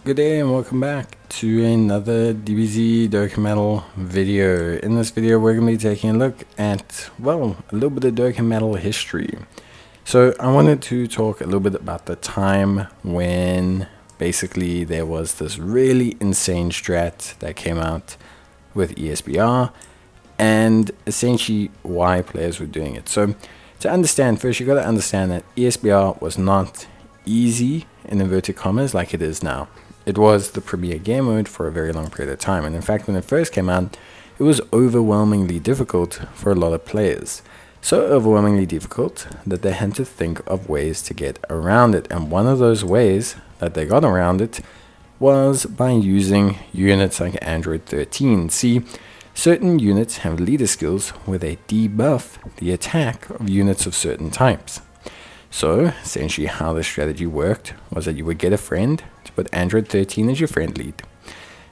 Good day and welcome back to another DBZ Dokkan Metal video. In this video we're going to be taking a look at, well, a little bit of Dokkan Metal history. So I wanted to talk a little bit about the time when basically there was this really insane strat that came out with ESBR and essentially why players were doing it. So to understand, first you got to understand that ESBR was not easy in inverted commas like it is now. It was the premier game mode for a very long period of time, and in fact when it first came out it was overwhelmingly difficult for a lot of players. So overwhelmingly difficult that they had to think of ways to get around it, and one of those ways that they got around it was by using units like Android 13. See, certain units have leader skills where they debuff the attack of units of certain types. So essentially how the strategy worked was that you would get a friend to put Android 13 as your friend lead.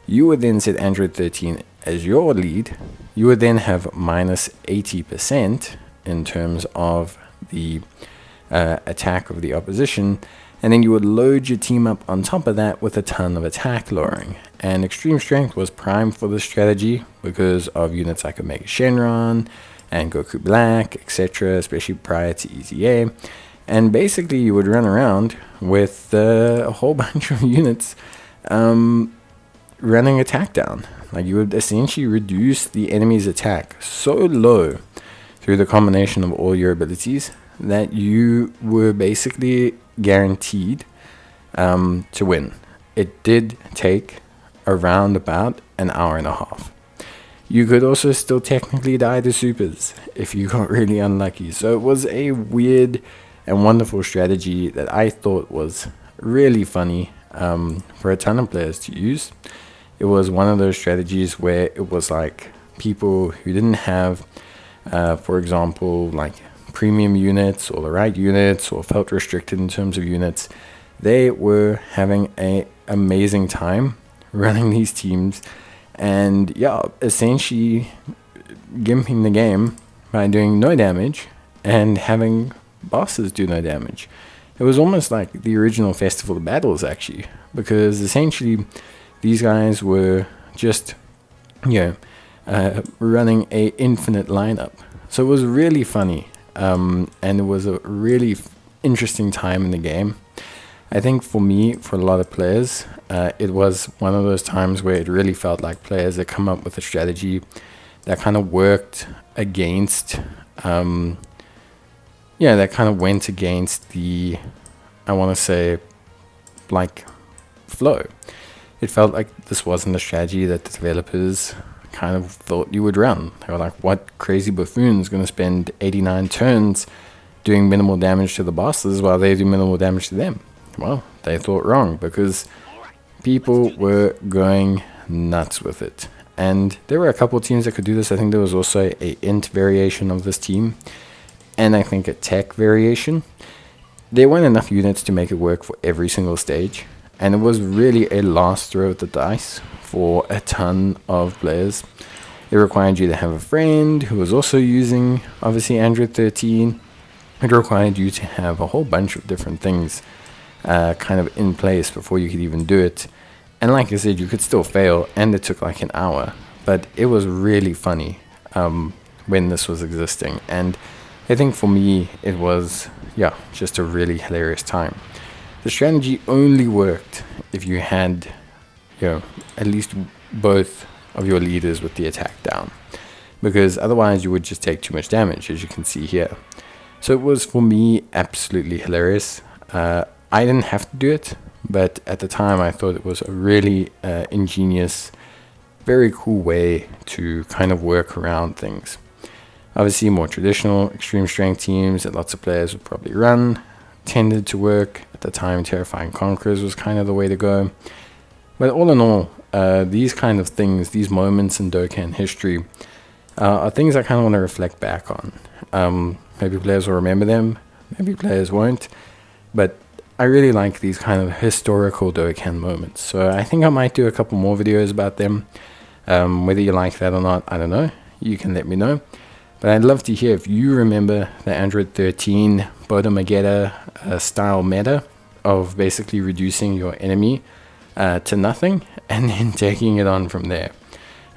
You would then set Android 13 as your lead. You would then have minus 80% in terms of the attack of the opposition, and then you would load your team up on top of that with a ton of attack lowering. And extreme strength was prime for this strategy because of units like Omega Shenron and Goku Black, etc., especially prior to EZA. And basically you would run around with a whole bunch of units running attack down. Like you would essentially reduce the enemy's attack so low through the combination of all your abilities that you were basically guaranteed to win. It did take around about an hour and a half. You could also still technically die to supers if you got really unlucky. So it was a weird and wonderful strategy that I thought was really funny for a ton of players to use. It was one of those strategies where it was like people who didn't have, for example, like premium units or the right units or felt restricted in terms of units. They were having an amazing time running these teams and essentially gimping the game by doing no damage and having bosses do no damage. It was almost like the original Festival of Battles actually, because essentially these guys were just running a infinite lineup. So it was really funny, and it was a really interesting time in the game. I think for me, for a lot of players, it was one of those times where it really felt like players had come up with a strategy that kind of worked against that kind of went against the, I want to say, like, flow. It felt like this wasn't a strategy that the developers kind of thought you would run. They were like, what crazy buffoon is going to spend 89 turns doing minimal damage to the bosses while they do minimal damage to them? Well, they thought wrong because people were going nuts with it. And there were a couple of teams that could do this. I think there was also a int variation of this team, and I think a tech variation. There weren't enough units to make it work for every single stage, and it was really a last throw of the dice for a ton of players. It required you to have a friend who was also using, obviously, Android 13. It required you to have a whole bunch of different things kind of in place before you could even do it. And like I said, you could still fail, and it took like an hour. But it was really funny when this was existing. And I think for me, it was, just a really hilarious time. The strategy only worked if you had, at least both of your leaders with the attack down, because otherwise you would just take too much damage, as you can see here. So it was, for me, absolutely hilarious. I didn't have to do it, but at the time I thought it was a really ingenious, very cool way to kind of work around things. Obviously, more traditional extreme strength teams that lots of players would probably run tended to work. At the time, Terrifying Conquerors was kind of the way to go. But all in all, these kind of things, these moments in Dokkan history, are things I kind of want to reflect back on. Maybe players will remember them, maybe players won't. But I really like these kind of historical Dokkan moments. So I think I might do a couple more videos about them. Whether you like that or not, I don't know. You can let me know. But I'd love to hear if you remember the Android 13 Bodomageda style meta of basically reducing your enemy to nothing and then taking it on from there.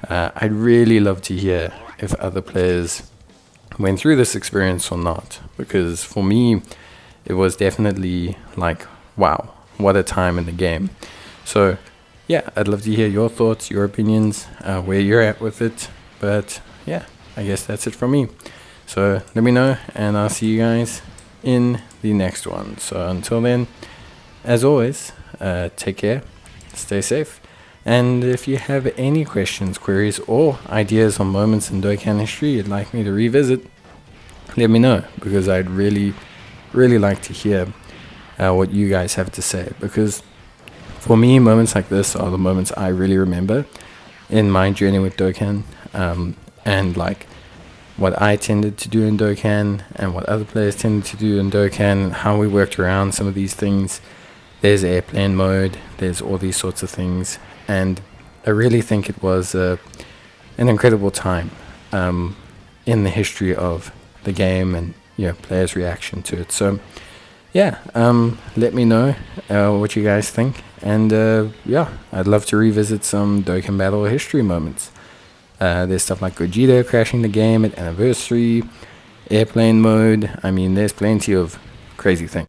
I'd really love to hear if other players went through this experience or not, because for me, it was definitely like, wow, what a time in the game. So yeah, I'd love to hear your thoughts, your opinions, where you're at with it. But yeah, I guess that's it from me. So let me know, and I'll see you guys in the next one. So until then, as always, take care, stay safe, and if you have any questions, queries, or ideas on moments in Dokkan history you'd like me to revisit, let me know, because I'd really like to hear what you guys have to say, because for me, moments like this are the moments I really remember in my journey with Dokkan, and like what I tended to do in Dokkan and what other players tended to do in Dokkan, and how we worked around some of these things. There's airplane mode, there's all these sorts of things, and I really think it was an incredible time in the history of the game and players' reaction to it. So yeah, let me know what you guys think, and yeah, I'd love to revisit some Dokkan Battle history moments. There's stuff like Gogeta crashing the game at Anniversary, airplane mode. I mean, there's plenty of crazy things.